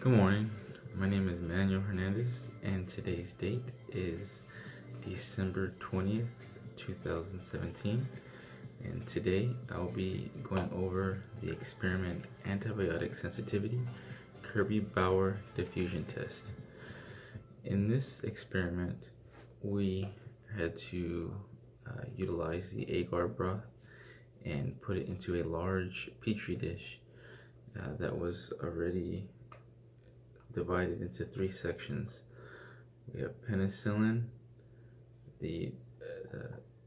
Good morning. My name is Manuel Hernandez, and today's date is December 20th, 2017. And today I'll be going over the experiment Antibiotic Sensitivity-Kirby Bauer Diffusion Test. In this experiment, we had to utilize the agar broth and put it into a large petri dish that was already divided into three sections. We have penicillin, the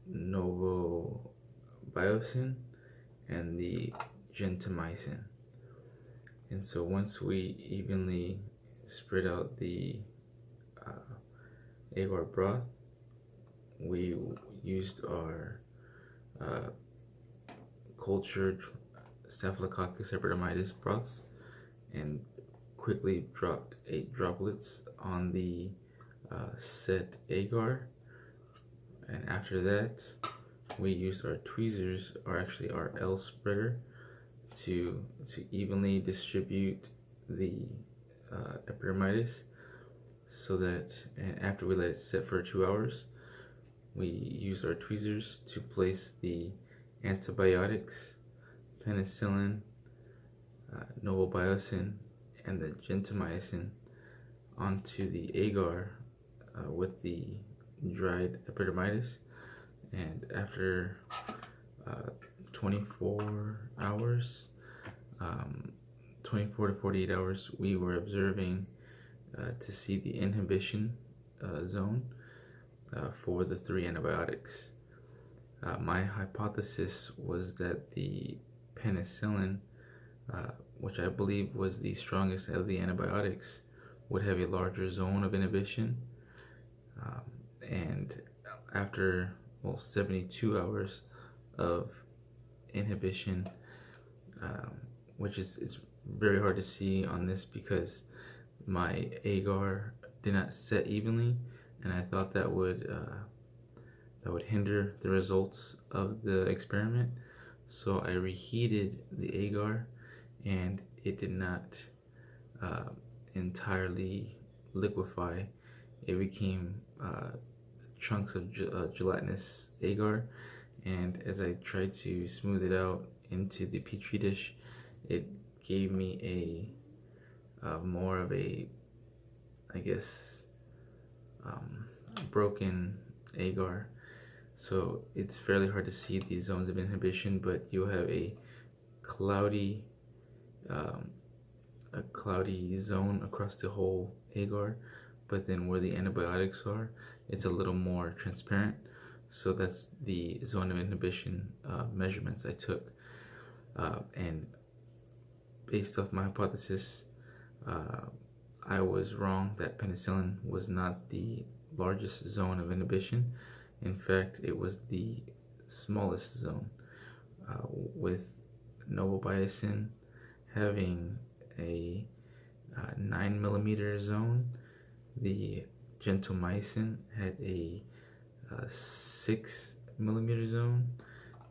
novobiocin, and the gentamicin. And so once we evenly spread out the agar broth, we used our cultured Staphylococcus epidermidis broths and quickly dropped 8 droplets on the set agar, and after that we used our tweezers, or actually our L spreader, to evenly distribute the epidermidis, so that, and after we let it sit for 2 hours, we used our tweezers to place the antibiotics, penicillin, novobiocin, and the gentamicin onto the agar with the dried epidermidis. And after 24 hours, 24 to 48 hours, we were observing to see the inhibition zone for the 3 antibiotics. My hypothesis was that the penicillin, which I believe was the strongest of the antibiotics, would have a larger zone of inhibition. And after 72 hours of inhibition, which is very hard to see on this because my agar did not set evenly, and I thought that would hinder the results of the experiment. So I reheated the agar, and it did not entirely liquefy. It became chunks of gelatinous agar, and as I tried to smooth it out into the petri dish, it gave me a more of a, I guess, broken agar. So it's fairly hard to see these zones of inhibition, but you'll have a cloudy zone across the whole agar, but then where the antibiotics are, it's a little more transparent. So that's the zone of inhibition measurements I took, and based off my hypothesis, I was wrong that penicillin was not the largest zone of inhibition. In fact, it was the smallest zone, with novobiocin having a 9 millimeter zone. The gentamicin had a 6 millimeter zone,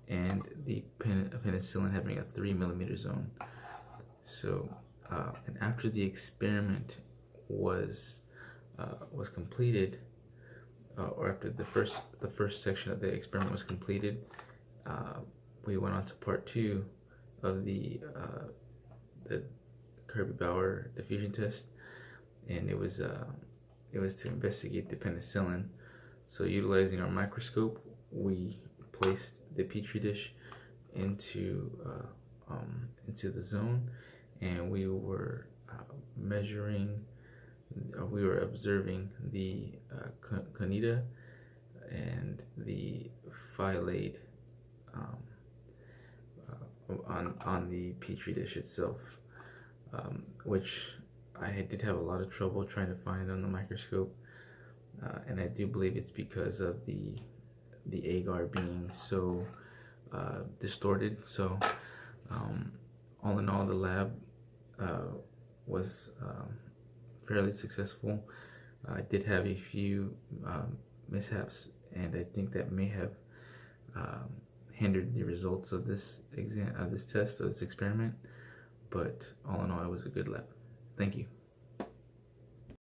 and the penicillin having a 3 millimeter zone. So, and after the experiment was completed, or after the first section of the experiment was completed, we went on to part 2 of the Kirby Bauer diffusion test, and it was to investigate the penicillin. So utilizing our microscope, we placed the petri dish into the zone, and we were observing the conida and the phyllate on the petri dish itself, which I did have a lot of trouble trying to find on the microscope, and I do believe it's because of the agar being so distorted. So all in all, the lab was fairly successful. I did have a few mishaps, and I think that may have hindered the results of this test, or this experiment. But all in all, it was a good lab. Thank you.